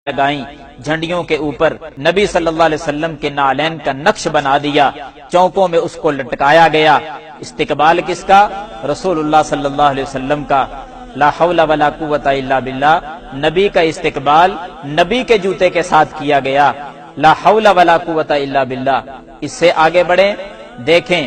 لگائیں، جھنڈیوں کے اوپر نبی صلی اللہ علیہ وسلم کے نالین کا نقش بنا دیا، چوکوں میں اس کو لٹکایا گیا۔ استقبال کس کا؟ رسول اللہ صلی اللہ علیہ وسلم کا۔ لا حول ولا قوت الا باللہ، نبی کا استقبال نبی کے جوتے کے ساتھ کیا گیا۔ لا حول ولا قوت الا باللہ۔ اس سے آگے بڑھیں، دیکھیں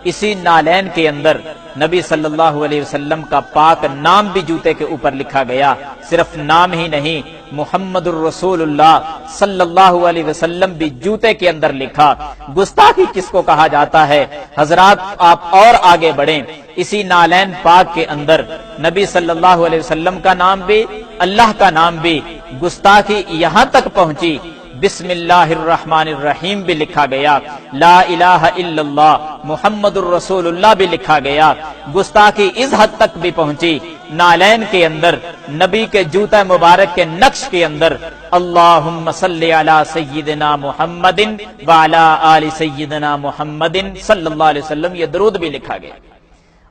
اسی نالین کے اندر نبی صلی اللہ علیہ وسلم کا پاک نام بھی جوتے کے اوپر لکھا گیا۔ صرف نام ہی نہیں، محمد الرسول اللہ صلی اللہ علیہ وسلم بھی جوتے کے اندر لکھا۔ گستاخی کس کو کہا جاتا ہے؟ حضرات آپ اور آگے بڑھیں، اسی نالین پاک کے اندر نبی صلی اللہ علیہ وسلم کا نام بھی، اللہ کا نام بھی، گستاخی یہاں تک پہنچی بسم اللہ الرحمن الرحیم بھی لکھا گیا، لا الہ الا اللہ محمد الرسول اللہ بھی لکھا گیا۔ گستاخی اس حد تک بھی پہنچی، نالین کے اندر نبی کے جوتا مبارک کے نقش کے اندر اللہم صلی علی سیدنا محمد وعلی آل سیدنا محمد صلی اللہ علیہ وسلم، یہ درود بھی لکھا گیا۔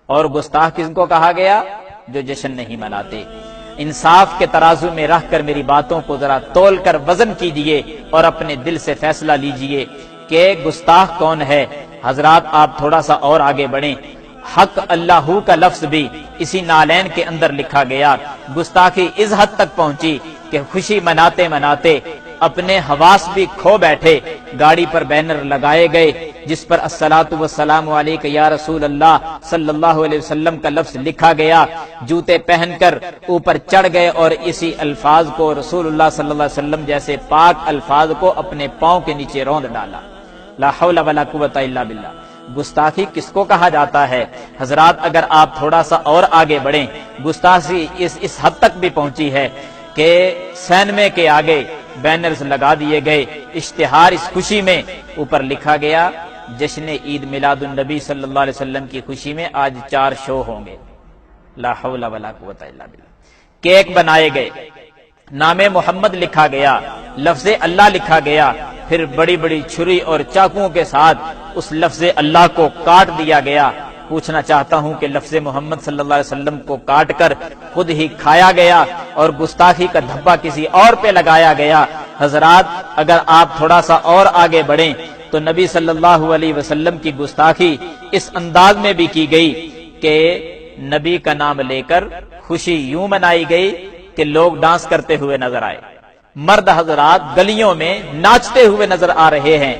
اور گستاخ کس کو کہا گیا؟ جو جشن نہیں مناتے۔ انصاف کے ترازو میں رکھ کر میری باتوں کو ذرا تول کر وزن کیجئے اور اپنے دل سے فیصلہ لیجئے کہ گستاخ کون ہے۔ حضرات آپ تھوڑا سا اور آگے بڑھیں، حق اللہ کا لفظ بھی اسی نالین کے اندر لکھا گیا۔ گستاخی اس حد تک پہنچی کہ خوشی مناتے مناتے اپنے حواس بھی کھو بیٹھے، گاڑی پر بینر لگائے گئے جس پر الصلاۃ والسلام علیک یا رسول اللہ صلی اللہ علیہ وسلم کا لفظ لکھا گیا۔ جوتے پہن کر اوپر چڑھ گئے اور اسی الفاظ کو، رسول اللہ صلی اللہ علیہ وسلم جیسے پاک الفاظ کو اپنے پاؤں کے نیچے روند ڈالا۔ لا حول ولا قوت الا باللہ۔ گستاخی کس کو کہا جاتا ہے؟ حضرات اگر آپ تھوڑا سا اور آگے بڑھیں، گستاخی اس حد تک بھی پہنچی ہے کہ سینمے کے آگے بینرز لگا دیے گئے، اشتہار اس خوشی میں اوپر لکھا گیا جشن عید میلاد النبی صلی اللہ علیہ وسلم کی خوشی میں آج 4 شو ہوں گے۔ لا حول ولا قوت الا باللہ۔ کیک بنائے گئے، نام محمد لکھا گیا، لفظ اللہ لکھا گیا، پھر بڑی بڑی چھری اور چاقوؤں کے ساتھ اس لفظ اللہ کو کاٹ دیا گیا۔ پوچھنا چاہتا ہوں کہ لفظ محمد صلی اللہ علیہ وسلم کو کاٹ کر خود ہی کھایا گیا اور گستاخی کا دھبا کسی اور پہ لگایا گیا۔ حضرات اگر آپ تھوڑا سا اور آگے بڑھیں تو نبی صلی اللہ علیہ وسلم کی گستاخی اس انداز میں بھی کی گئی کہ نبی کا نام لے کر خوشی یوں منائی گئی کہ لوگ ڈانس کرتے ہوئے نظر آئے۔ مرد حضرات گلیوں میں ناچتے ہوئے نظر آ رہے ہیں،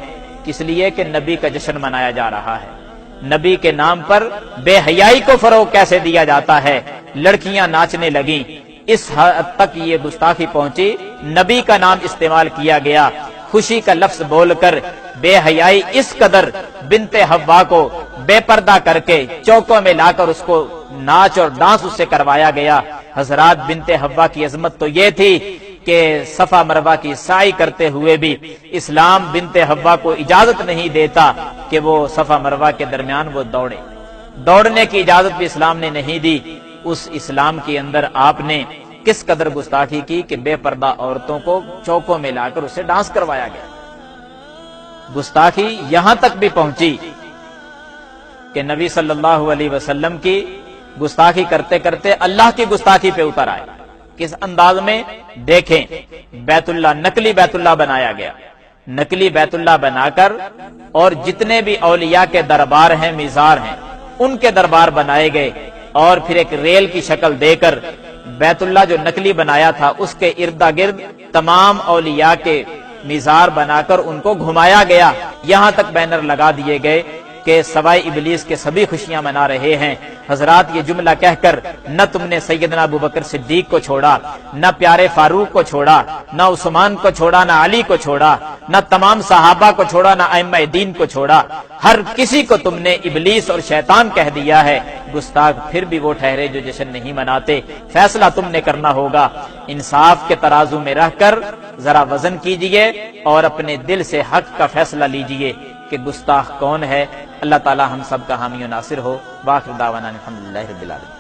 کس لیے کہ نبی کا جشن منایا جا رہا ہے۔ نبی کے نام پر بے حیائی کو فروغ کیسے دیا جاتا ہے؟ لڑکیاں ناچنے لگیں۔ اس حد تک یہ گستاخی پہنچی، نبی کا نام استعمال کیا گیا، خوشی کا لفظ بول کر بے حیائی اس قدر بنت حوا کو بے پردہ کر کے چوکوں میں لا کر اس کو ناچ اور ڈانس اس سے کروایا گیا۔ حضرات بنت حوا کی عظمت تو یہ تھی کہ صفا مروہ کی سعی کرتے ہوئے بھی اسلام بنت حوا کو اجازت نہیں دیتا کہ وہ صفا مروہ کے درمیان وہ دوڑنے کی اجازت بھی اسلام نے نہیں دی۔ اس اسلام کے اندر آپ نے کس قدر گستاخی کی کہ بے پردہ عورتوں کو چوکوں میں لا کر اسے ڈانس کروایا گیا۔ گستاخی یہاں تک بھی پہنچی کہ نبی صلی اللہ علیہ وسلم کی گستاخی کرتے کرتے اللہ کی گستاخی پہ اتر آئے۔ کس انداز میں؟ دیکھیں، بیت اللہ نقلی بیت اللہ بنایا گیا، نقلی بیت اللہ بنا کر اور جتنے بھی اولیاء کے دربار ہیں، مزار ہیں، ان کے دربار بنائے گئے اور پھر ایک ریل کی شکل دے کر بیت اللہ جو نقلی بنایا تھا اس کے ارد گرد تمام اولیاء کے مزار بنا کر ان کو گھمایا گیا۔ یہاں تک بینر لگا دیے گئے کہ سوائے ابلیس کے سبھی خوشیاں منا رہے ہیں۔ حضرات یہ جملہ کہہ کر نہ تم نے سیدنا ابوبکر صدیق کو چھوڑا، نہ پیارے فاروق کو چھوڑا، نہ عثمان کو چھوڑا، نہ علی کو چھوڑا، نہ تمام صحابہ کو چھوڑا، نہ ائمہ دین کو چھوڑا، ہر کسی کو تم نے ابلیس اور شیطان کہہ دیا ہے۔ گستاخ پھر بھی وہ ٹھہرے جو جشن نہیں مناتے۔ فیصلہ تم نے کرنا ہوگا، انصاف کے ترازو میں رہ کر ذرا وزن کیجئے اور اپنے دل سے حق کا فیصلہ لیجئے کہ گستاخ کون ہے۔ اللہ تعالی ہم سب کا حامی و ناصر ہو۔ باخر دعوانا الحمدللہ رب العالمین۔